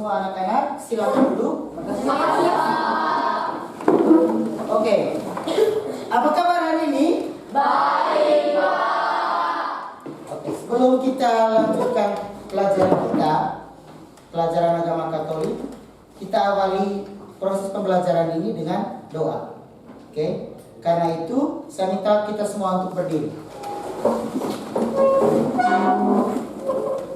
semua anak-anak, silakan duduk. Oke. Apa kabar hari ini? Baik, Pak. Oke, sebelum kita lanjutkan pelajaran kita, pelajaran agama Katolik, kita awali proses pembelajaran ini dengan doa. Oke? Karena itu, saya minta kita semua untuk berdiri.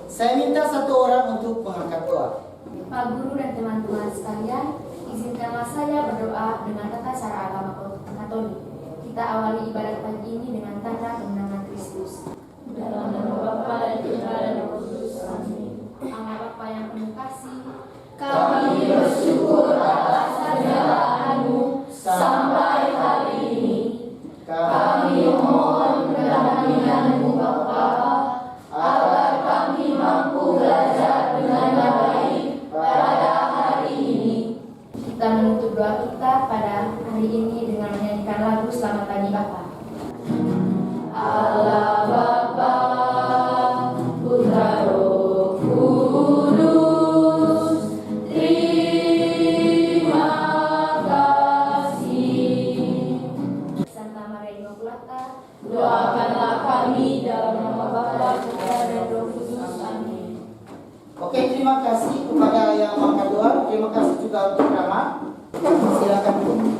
Saya minta satu orang untuk mengangkat doa. Pak Guru dan teman-teman sekalian, izinkanlah saya berdoa dengan tata cara agama Katolik. Kita awali ibadat pagi ini dengan tanda kemenangan Kristus. Dalam nama Bapa dan Putra dan Roh Kudus. Amin. Allah Bapa yang penuh kasih, kami bersyukur atas anugerah-Mu sampai hari ini. Kami mohon kedampingan-Mu Bapa, agar kami mampu belajar dengan baik pada hari ini. Kita menutup doa kita pada hari ini dengan menyanyikan lagu Selamat Pagi Bapa. Allah Bapa, Putra Roh Kudus, terima kasih. Santa Maria Immaculata, doakanlah kami dalam nama Bapa, Putra dan Roh Kudus. Amin. Oke, terima kasih kepada yang mengangkat doa. Terima kasih juga untuk Rama. Silakan dulu.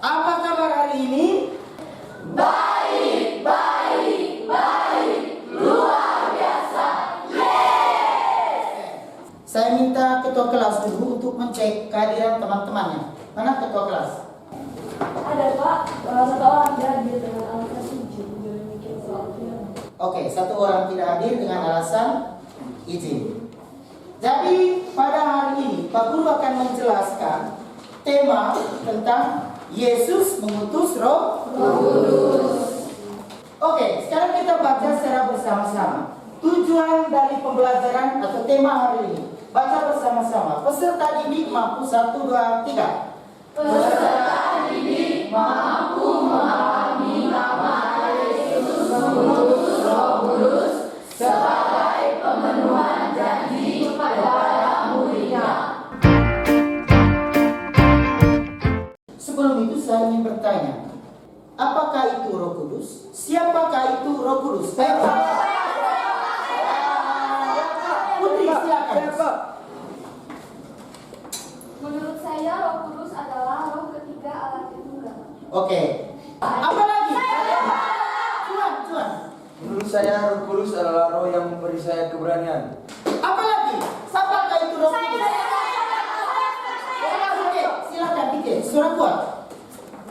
Apa kabar hari ini? Baik, baik, baik, luar biasa. Saya minta ketua kelas dulu untuk mencek kehadiran teman-temannya. Mana ketua kelas? Ada Pak, satu orang tidak hadir dengan alasan izin. Oke, satu orang tidak hadir dengan alasan izin. Jadi pada hari ini Pak Guru akan menjelaskan tema tentang Yesus mengutus Roh Kudus. Oke, sekarang kita baca secara bersama-sama. Tujuan dari pembelajaran atau tema hari ini. Baca bersama-sama. Peserta didik mampu 1, 2, 3. Peserta didik mampu memahami nama Yesus mengutus Roh Kudus sebagai pemenuhan janji kepada muridnya. Sebelum itu saya ingin bertanya, apakah itu Roh Kudus? Siapakah itu Roh Kudus? Putri, silakan. Menurut saya Roh Kudus adalah roh ketiga Allah Tritunggal. Oke. Apa lagi? Cuan. Menurut saya Roh Kudus adalah roh yang memberi saya keberanian. Apa lagi? Siapakah itu Roh Kudus? Oke, silakan dikit. Suara kuat.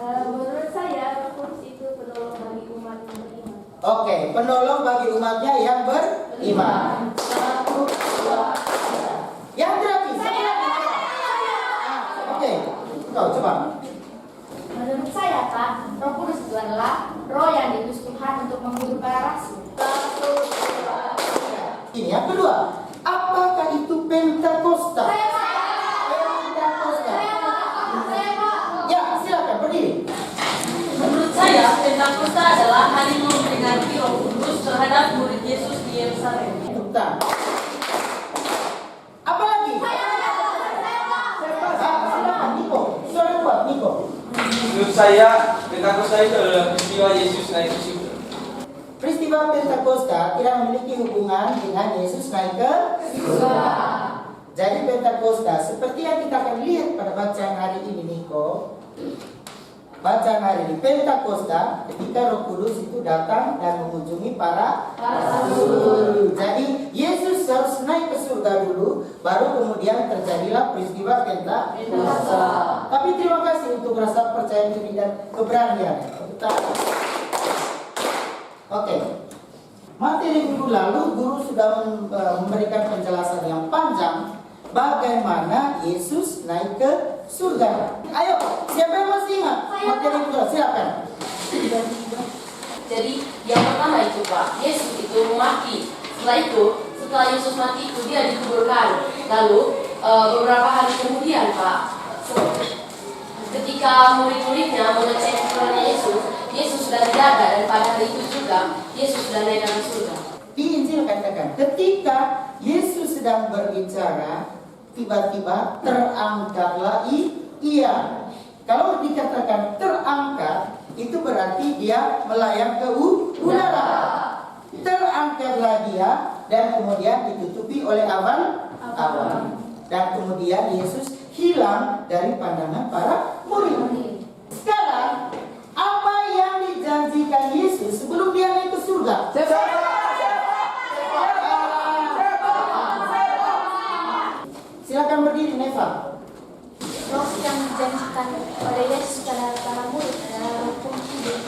Menurut saya Roh Kudus itu penolong bagi umat yang beriman. Oke, penolong bagi umatnya yang beriman. 1, 2, 3. Yang terakhir. Oke, kau coba. Menurut saya Pak, Roh Kudus itu adalah roh yang diutus Tuhan untuk menghibur para rasul. 1, 2, 3. Ini yang kedua. Apakah itu Pentakosta? Pentakosta. Ya, silakan berdiri. Menurut saya, Pentakosta adalah hari memperingati Roh Kudus terhadap murid Yesus di Yerusalem. Tentang. Apa lagi? Silakan Niko. Suara kuat Niko. Menurut saya Pentakosta itu adalah peristiwa Yesus naik ke surga. Peristiwa Pentakosta tidak memiliki hubungan dengan Yesus naik ke surga. Jadi Pentakosta seperti yang kita akan lihat pada bacaan hari ini Niko. Bacaan hari ini Pentakosta ketika Roh Kudus itu datang dan mengunjungi para rasul. Jadi Yesus harus naik ke surga dulu, baru kemudian terjadilah peristiwa Pentakosta. Tapi terima kasih untuk rasa percaya diri dan keberanian. Oke. Materi minggu lalu guru sudah memberikan penjelasan yang panjang bagaimana Yesus naik ke surga. Ayo, siapa yang masih ingat materi minggu lalu? Silakan. Jadi yang pertama itu Pak, Yesus itu mati. Setelah Yesus mati itu dia dikuburkan. Lalu beberapa hari kemudian Pak, ketika murid-muridnya mengecek kuburannya Yesus sudah tidak ada, dan pada hari itu juga Yesus sudah naik ke surga. Di Injil katakan ketika Yesus sedang berbicara tiba-tiba terangkatlah ia. Kalau dikatakan terangkat, itu berarti dia melayang ke udara. Terangkatlah dia dan kemudian ditutupi oleh awan. Dan kemudian Yesus hilang dari pandangan para murid. Sekarang, apa yang dijanjikan Yesus sebelum dia naik ke surga? Silakan berdiri, Neva. Roh yang dijanjikan oleh Yesus pada para murid adalah roh pun hidup.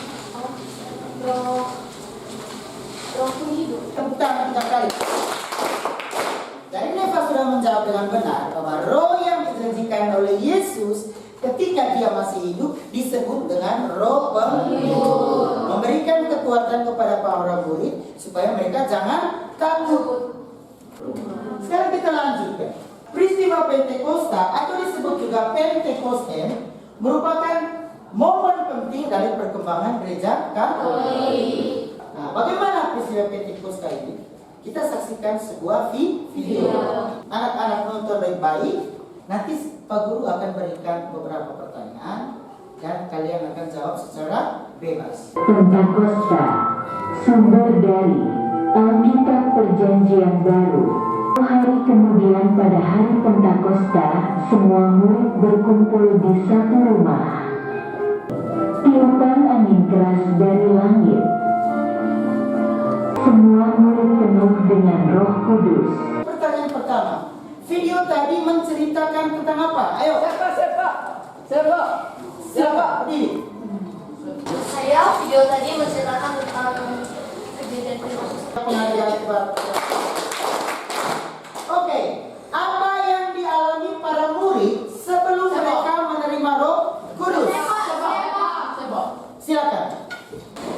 Roh pun hidup. Tepuk tangan 3 kali. Jadi Neva sudah menjawab dengan benar bahwa roh yang dijanjikan oleh Yesus ketika dia masih hidup disebut dengan roh penghidup. Memberikan kekuatan kepada para murid supaya mereka jangan takut. Sekarang kita lanjutkan. Peristiwa Pentakosta atau disebut juga Pentekoste merupakan momen penting dari perkembangan gereja Katolik. Nah, bagaimana peristiwa Pentakosta ini? Kita saksikan sebuah video. Anak-anak nonton baik-baik. Nanti Pak Guru akan berikan beberapa pertanyaan dan kalian akan jawab secara bebas. Pentakosta, sumber dari Alkitab Perjanjian Baru. Hari kemudian pada hari Pentakosta, semua murid berkumpul di satu rumah. Tiupan angin keras dari langit. Semua murid penuh dengan Roh Kudus. Pertanyaan pertama, video tadi menceritakan tentang apa? Ayo. Siapa? Berdiri. Saya video tadi menceritakan tentang kejadian Pengajian Akbar. Oke, apa yang dialami para murid sebelum mereka menerima Roh Kudus? Silakan.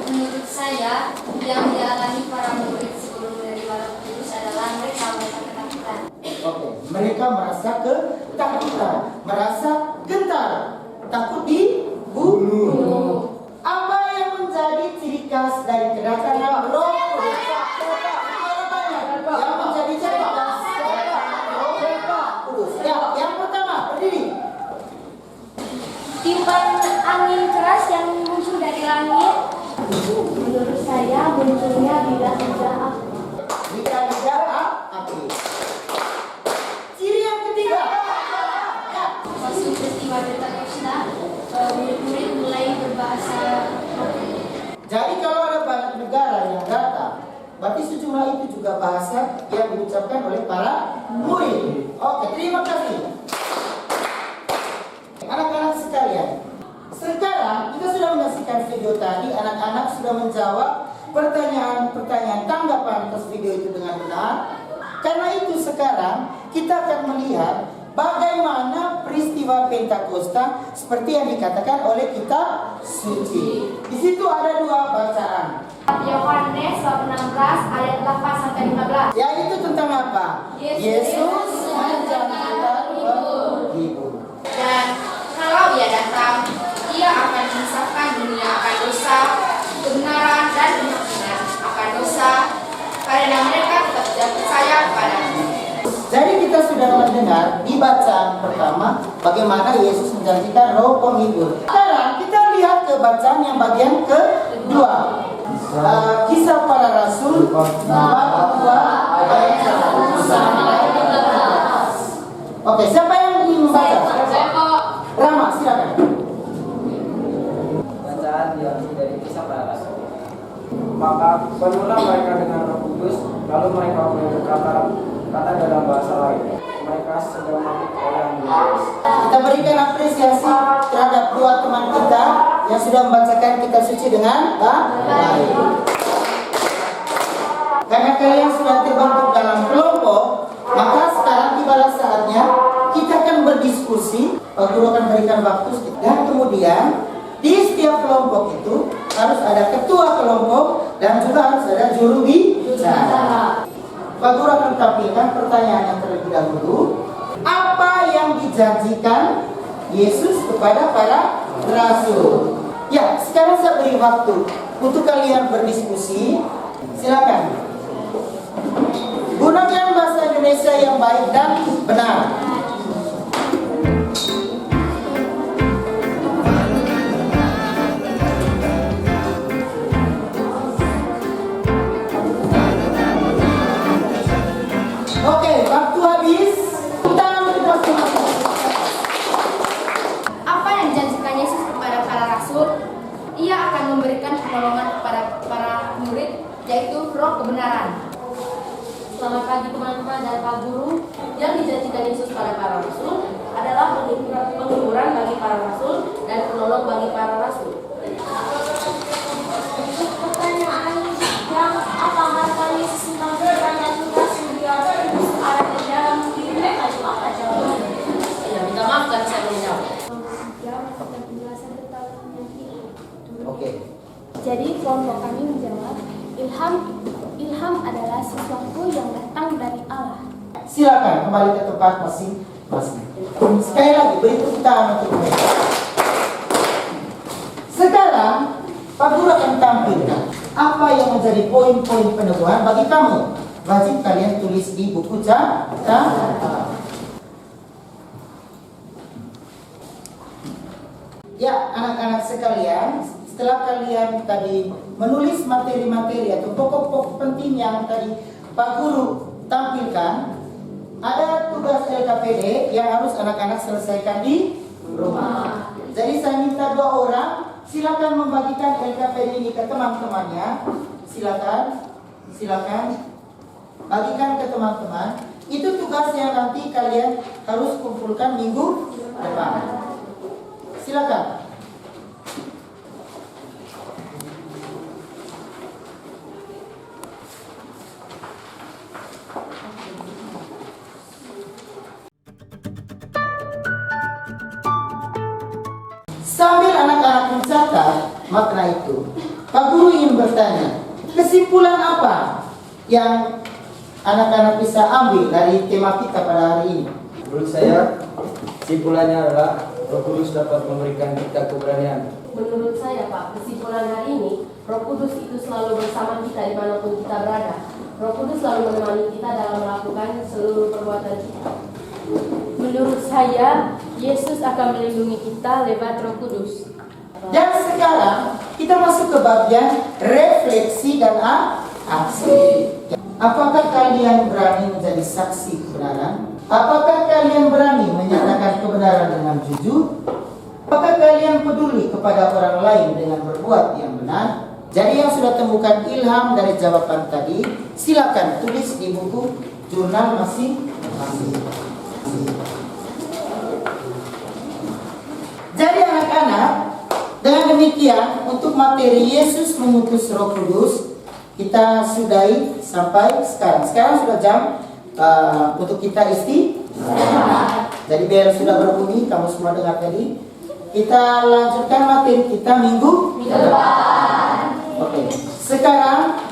Menurut saya, yang dialami para murid sebelum menerima Roh Kudus adalah mereka ketakutan. Oke, mereka merasa ketakutan, merasa gentar, takut dibunuh. Apa yang menjadi ciri khas dari kedatangan Roh Kudus? Yang menjadi ciri khas kedatangan Roh Kudus. Ya, yang pertama, berdiri. Tiupan angin keras yang muncul dari langit. Menurut saya munculnya bidah-bidah api. Bidah-bidah api. Ciri yang ketiga. Ya. Masuk peristiwa Pentakosta, murid-murid mulai berbahasa rohani. Jadi kalau ada banyak negara yang datang, berarti sejumlah itu juga bahasa yang diucapkan oleh para murid. Oke, terima kasih. Anak-anak sekalian, sekarang kita sudah menyaksikan video tadi, anak-anak sudah menjawab pertanyaan-pertanyaan tanggapan atas video itu dengan benar. Karena itu sekarang kita akan melihat bagaimana peristiwa Pentakosta seperti yang dikatakan oleh kitab suci. Di situ ada 2 bacaan. Yohanes bab 16 ayat 8 sampai 15. Yaitu tentang apa? Yesus menjanjikan hidup. Dan kalau ia datang, ia akan memisahkan dunia akan dosa, kebenaran dan keyakinan akan dosa, karena mereka tetap tidak percaya kepada-Nya. Jadi kita sudah mendengar di bacaan pertama bagaimana Yesus menjanjikan Roh Penghibur. Sekarang kita lihat ke bacaan yang bagian kedua. Kisah Para Rasul bab 2 ayat 1 sampai 11. Oke, siapa yang ingin membaca? Rama, silakan. Bacaan diambil dari Kisah Para Rasul. Maka penuhlah mereka dengan Roh Kudus, lalu mereka mulai berkata kata dalam bahasa lain. Mereka sedang mabuk oleh yang bebas. Kita berikan apresiasi terhadap 2 teman kita yang sudah membacakan kitab suci dengan baik. Karena kalian sudah terbentuk dalam kelompok, maka sekarang tibalah saatnya kita akan berdiskusi. Pak Guru akan berikan waktu dan kemudian di setiap kelompok itu harus ada ketua kelompok dan juga harus ada juru bicara. Pak Guru akan tampilkan pertanyaan yang terlebih dahulu. Apa yang dijanjikan Yesus kepada para rasul? Ya, sekarang saya beri waktu untuk kalian berdiskusi. Silakan. Gunakan bahasa Indonesia yang baik dan benar. Selamat pagi teman-teman dan Pak Guru. Yang dijanjikan Yesus pada para rasul adalah penghiburan bagi para rasul dan penolong bagi para rasul. Pertanyaan yang apa harta Yesus tentang pikiran dan tugas dia ada di dalam diri mereka itu apa jawabannya? Ya, minta maaf kan saya menjawab. Penjelasan tentang penyakit. Oke. Jadi kelompok kami menjawab, ilham adalah sesuatu yang datang dari Allah. Silakan kembali ke tempat masing-masing. Sekali lagi beri tepuk tangan untuk mereka. Sekarang Pak Guru akan tampilkan apa yang menjadi poin-poin peneguhan bagi kamu. Wajib kalian tulis di buku catatan. Ya, anak-anak sekalian, setelah kalian tadi menulis materi-materi atau pokok-pokok penting yang tadi Pak Guru tampilkan, ada tugas LKPD yang harus anak-anak selesaikan di rumah. Jadi saya minta 2 orang, silakan membagikan LKPD ini ke teman-temannya. Silakan bagikan ke teman-teman. Itu tugas yang nanti kalian harus kumpulkan minggu depan. Silakan. Sambil anak-anak mencatat makna itu, Pak Guru ingin bertanya, kesimpulan apa yang anak-anak bisa ambil dari tema kita pada hari ini? Menurut saya, kesimpulannya adalah Roh Kudus dapat memberikan kita keberanian. Menurut saya Pak, kesimpulan hari ini, Roh Kudus itu selalu bersama kita dimanapun kita berada. Roh Kudus selalu menemani kita dalam melakukan seluruh perbuatan kita. Menurut saya, Yesus akan melindungi kita lewat Roh Kudus. Dan sekarang kita masuk ke bagian refleksi dan aksi. Apakah kalian berani menjadi saksi kebenaran? Apakah kalian berani menyatakan kebenaran dengan jujur? Apakah kalian peduli kepada orang lain dengan berbuat yang benar? Jadi yang sudah temukan ilham dari jawaban tadi, silakan tulis di buku jurnal masing-masing. Jadi anak-anak, dengan demikian untuk materi Yesus mengutus Roh Kudus kita sudahi sampai sekarang. Sekarang sudah jam untuk kita istirahat. Jadi biar sudah berbunyi, kamu semua dengar tadi. Kita lanjutkan materi kita minggu depan. Oke. Sekarang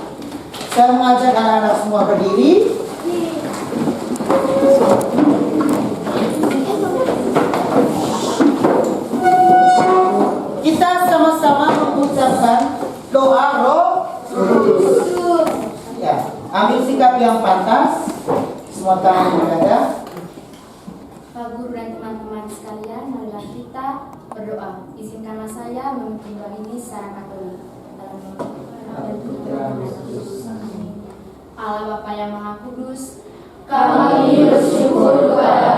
saya mengajak anak-anak semua berdiri. Kita sama-sama mengucapkan doa Roh Kudus. Ya, ambil sikap yang pantas. Semua tangan di dada. Pak Guru dan teman-teman sekalian, marilah kita berdoa. Izinkanlah saya memimpin doa ini secara Katolik. Dalam nama Tuhan Yesus. Allah Bapa yang Maha Kudus, Kami bersyukur kepada